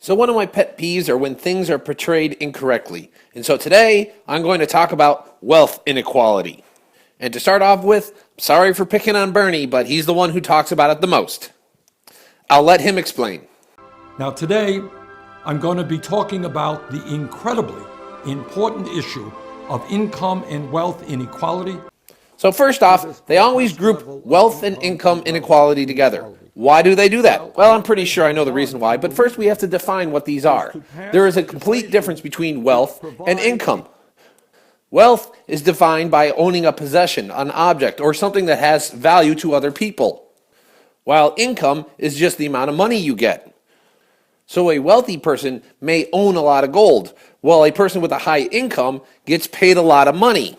So one of my pet peeves are when things are portrayed incorrectly. And so today, I'm going to talk about wealth inequality. And to start off with, sorry for picking on Bernie, but he's the one who talks about it the most. I'll let him explain. Now today, I'm going to be talking about the incredibly important issue of income and wealth inequality. So first off, they always group wealth and income inequality together. Why do they do that? Well, I'm pretty sure I know the reason why, but first we have to define what these are. There is a complete difference between wealth and income. Wealth is defined by owning a possession, an object, or something that has value to other people, while income is just the amount of money you get. So a wealthy person may own a lot of gold, while a person with a high income gets paid a lot of money.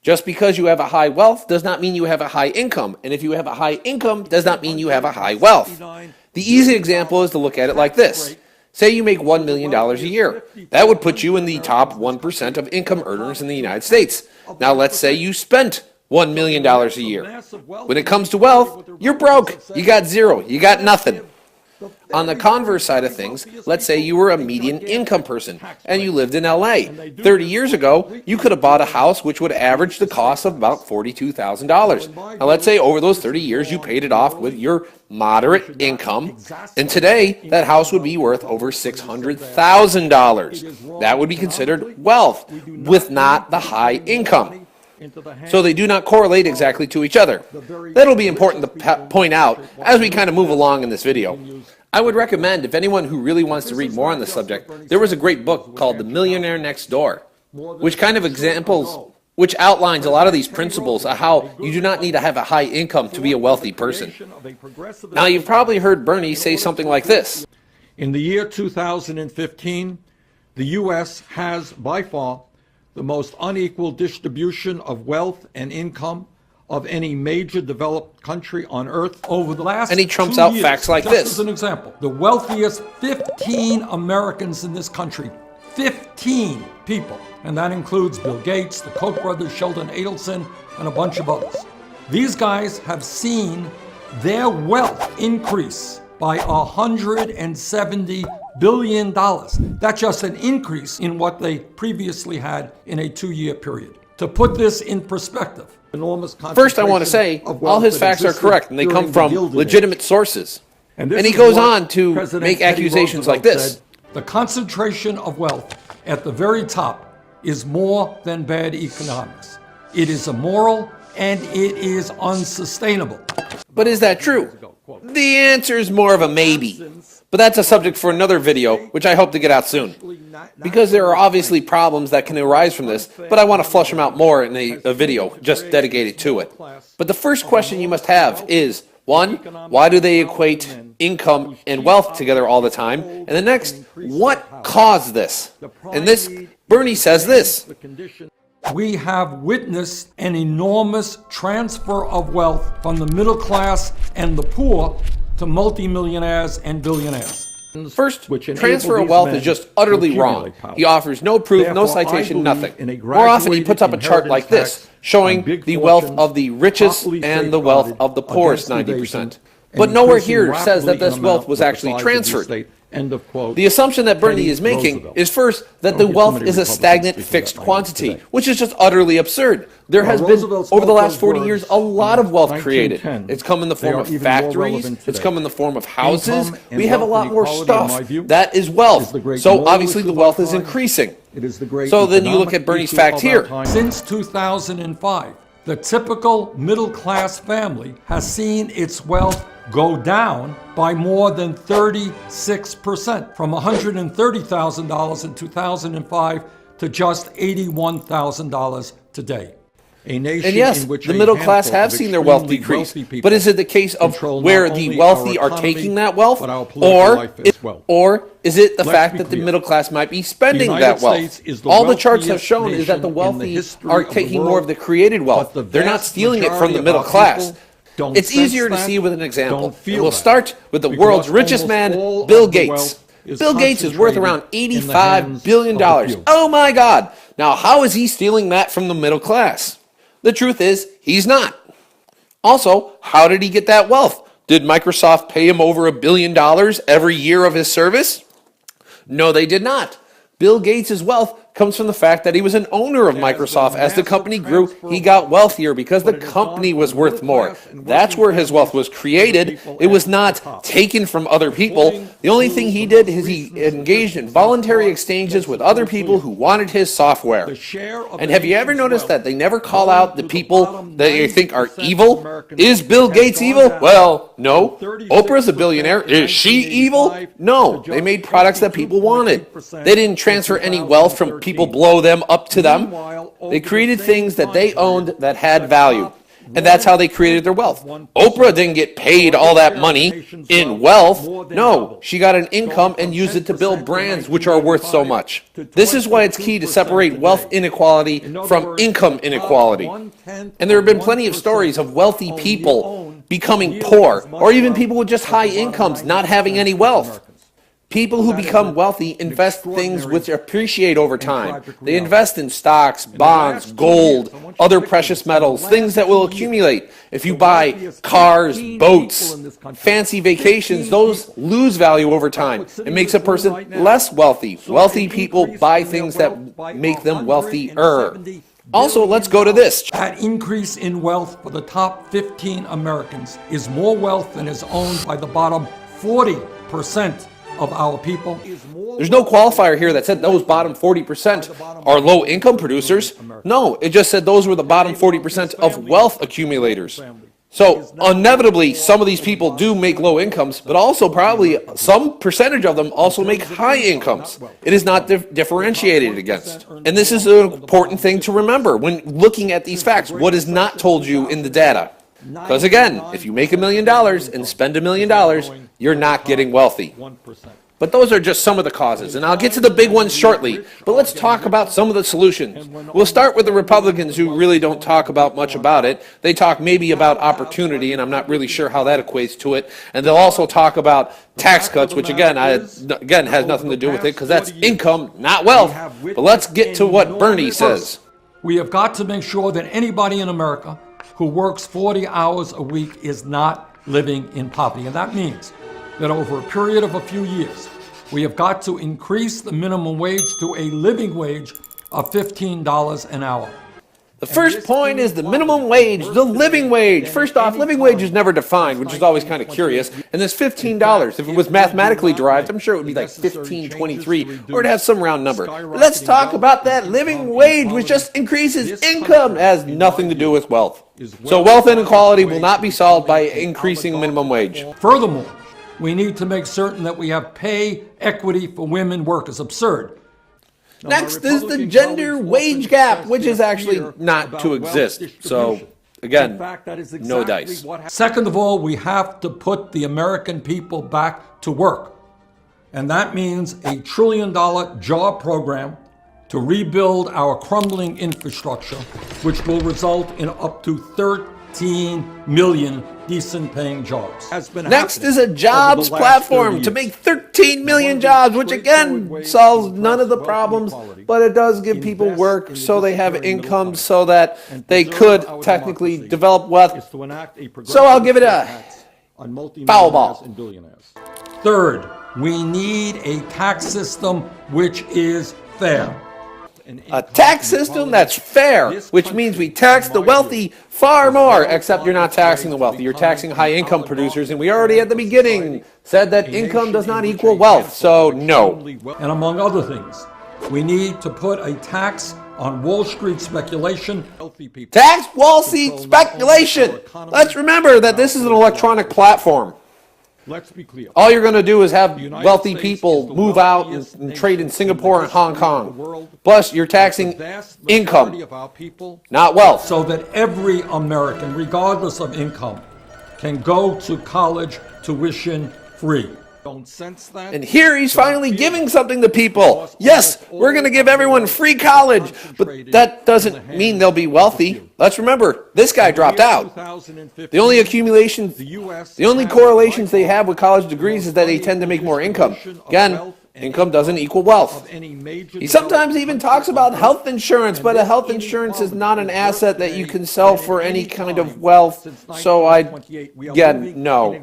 Just because you have a high wealth does not mean you have a high income, and if you have a high income does not mean you have a high wealth. The easy example is to look at it like this. Say you make $1 million a year. That would put you in the top 1% of income earners in the United States. Now let's say you spent $1 million a year. When it comes to wealth, you're broke. You got zero. You got nothing. On the converse side of things, let's say you were a median income person and you lived in LA. 30 years ago, you could have bought a house which would average the cost of about $42,000. Now let's say over those 30 years you paid it off with your moderate income, and today that house would be worth over $600,000. That would be considered wealth with not the high income. So they do not correlate exactly to each other. That'll be important to point out as we kind of move along in this video. I would recommend, if anyone who really wants to read more on this subject, there was a great book called The Millionaire Next Door, which outlines a lot of these principles of how you do not need to have a high income to be a wealthy person. Now, you've probably heard Bernie say something like this. In the year 2015, the U.S. has by far the most unequal distribution of wealth and income of any major developed country on earth over the last And he trumps out facts like this. As an example, the wealthiest 15 Americans in this country, 15 people, and that includes Bill Gates, the Koch brothers, Sheldon Adelson, and a bunch of others. These guys have seen their wealth increase by $170 billion. That's just an increase in what they previously had in a 2-year period. To put this in perspective, first I want to say, all his facts are correct and they come from legitimate sources. And he goes on to make accusations like this. The concentration of wealth at the very top is more than bad economics. It is immoral and it is unsustainable. But is that true? The answer is more of a maybe. But that's a subject for another video, which I hope to get out soon. Because there are obviously problems that can arise from this, but I want to flush them out more in a video just dedicated to it. But the first question you must have is, one, why do they equate income and wealth together all the time? And the next, what caused this? And this, Bernie says this. We have witnessed an enormous transfer of wealth from the middle class and the poor to multimillionaires and billionaires. First, transfer of wealth is just utterly wrong. He offers no proof, no citation, nothing. More often he puts up a chart like this, showing the wealth of the richest and the wealth of the poorest 90%. But nowhere here says that this wealth was actually transferred. The assumption that Bernie is making is first that the wealth is a stagnant fixed quantity, which is just utterly absurd. There has been, over the last 40 years, a lot of wealth created. It's come in the form of factories, it's come in the form of houses. We have a lot more stuff. That is wealth. So obviously the wealth is increasing. So then you look at Bernie's facts here. Since 2005, the typical middle-class family has seen its wealth go down by more than 36%, from $130,000 in 2005 to just $81,000 today. And yes, the middle class have seen their wealth decrease, but is it the case of where the wealthy are taking that wealth, or is it the fact that the middle class might be spending that wealth? All the charts have shown is that the wealthy are taking more of the created wealth. They're not stealing it from the middle class. It's easier to see with an example. And we'll start with the world's richest man, Bill Gates. Bill Gates is worth around $85 billion. Oh my God! Now how is he stealing that from the middle class? The truth is, he's not. Also, how did he get that wealth? Did Microsoft pay him over $1 billion every year of his service? No, they did not. Bill Gates' wealth comes from the fact that he was an owner of Microsoft. As the company grew, he got wealthier because the company was worth more. That's where his wealth was created. It was not taken from other people. The only thing he did is he engaged in voluntary exchanges with other people who wanted his software. And have you ever noticed that they never call out the people that they think are evil? Is Bill Gates evil? Well, no. Oprah's a billionaire. Is she evil? No. They made products that people wanted. They didn't transfer any wealth from people below them up to them. They created things that they owned that had value. And that's how they created their wealth. Oprah didn't get paid all that money in wealth. No, she got an income and used it to build brands which are worth so much. This is why it's key to separate wealth inequality from income inequality. And there have been plenty of stories of wealthy people becoming poor, or even people with just high incomes not having any wealth. People who become wealthy invest things which appreciate over time. They invest in stocks, bonds, gold, other precious metals, things that will accumulate. If you buy cars, boats, fancy vacations, those lose value over time. It makes a person less wealthy. Wealthy people buy things that make them wealthier. Also, let's go to this. That increase in wealth for the top 15 Americans is more wealth than is owned by the bottom 40% of our people. There's no qualifier here that said those bottom 40% are low-income producers. No, it just said those were the bottom 40% of wealth accumulators. So inevitably, some of these people do make low incomes, but also probably some percentage of them also make high incomes. It is not differentiated against. And this is an important thing to remember when looking at these facts. What is not told you in the data? Because again, if you make $1 million and spend $1 million, you're not getting wealthy. But those are just some of the causes, and I'll get to the big ones shortly. But let's talk about some of the solutions. We'll start with the Republicans, who really don't talk about much about it. They talk maybe about opportunity, and I'm not really sure how that equates to it. And they'll also talk about tax cuts, which again has nothing to do with it, because that's income, not wealth. But let's get to what Bernie says. We have got to make sure that anybody in America who works 40 hours a week is not living in poverty. And that means that over a period of a few years, we have got to increase the minimum wage to a living wage of $15 an hour. The first point is the minimum wage, the living wage. First off, living wage is never defined, which is always kind of curious. And this $15, if it was mathematically derived, I'm sure it would be like $15.23, or it has some round number. But let's talk about that living wage, which just increases income. It has nothing to do with wealth. So wealth inequality will not be solved by increasing minimum wage. Furthermore, we need to make certain that we have pay equity for women workers. Absurd. Next is the gender wage gap, which is actually not to exist. So, again, no dice. Second of all, we have to put the American people back to work. And that means a $1 trillion job program to rebuild our crumbling infrastructure, which will result in up to 13 million decent-paying jobs. Next is a jobs platform to make 13 million jobs, which again solves none of the problems, but it does give people work so they have income so that they could technically develop wealth. So I'll give it a foul ball. Third, we need a tax system which is fair. A tax system that's fair, which means we tax the wealthy far more, except you're not taxing the wealthy. You're taxing high-income producers, and we already at the beginning said that income does not equal wealth, so no. And among other things, we need to put a tax on Wall Street speculation. Tax Wall Street speculation! Let's remember that this is an electronic platform. Let's be clear. All you're going to do is have wealthy people move out and trade in Singapore and Hong Kong. Plus, you're taxing income, not wealth. So that every American, regardless of income, can go to college tuition free. Don't sense that? And here he's finally giving something to people. Yes, we're going to give everyone free college, but that doesn't mean they'll be wealthy. Let's remember, this guy dropped out. The only correlations they have with college degrees is that they tend to make more income. Again, Income doesn't equal wealth. He sometimes even talks about health insurance, but a health insurance is not an asset that you can sell for any kind of wealth. So no.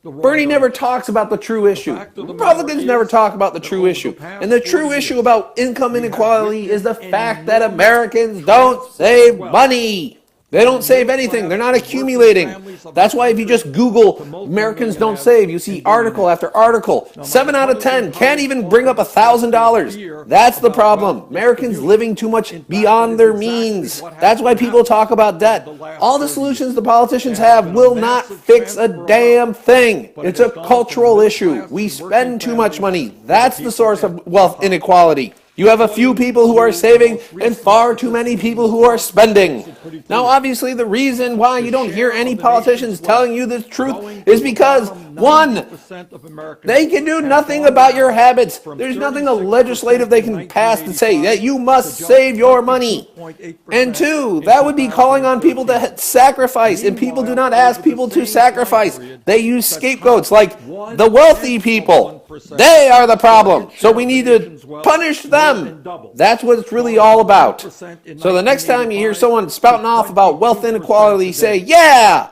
Bernie never talks about the true issue. Republicans never talk about the true issue. And the true issue about income inequality is the fact that Americans don't save money. They don't save anything. They're not accumulating. That's why if you just Google Americans don't save, you see article after article. 7 out of 10 can't even bring up $1,000. That's the problem. Americans living too much beyond their means. That's why people talk about debt. All the solutions the politicians have will not fix a damn thing. It's a cultural issue. We spend too much money. That's the source of wealth inequality. You have a few people who are saving and far too many people who are spending. Now, obviously, the reason why you don't hear any politicians telling you the truth is because, one, they can do nothing about your habits. There's nothing legislative they can pass to say that you must save your money. And two, that would be calling on people to sacrifice, and people do not ask people to sacrifice. They use scapegoats like the wealthy people. They are the problem. So we need to punish them. That's what it's really all about. So the next time you hear someone spouting off about wealth inequality, say, yeah,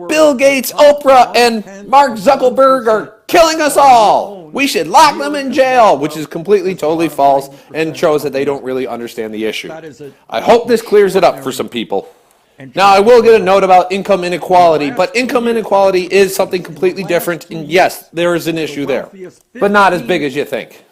Bill Gates, Oprah, and Mark Zuckerberg are killing us all. We should lock them in jail, which is completely, totally false and shows that they don't really understand the issue. I hope this clears it up for some people. Now, I will get a note about income inequality, but income inequality is something completely different, and yes, there is an issue there, but not as big as you think.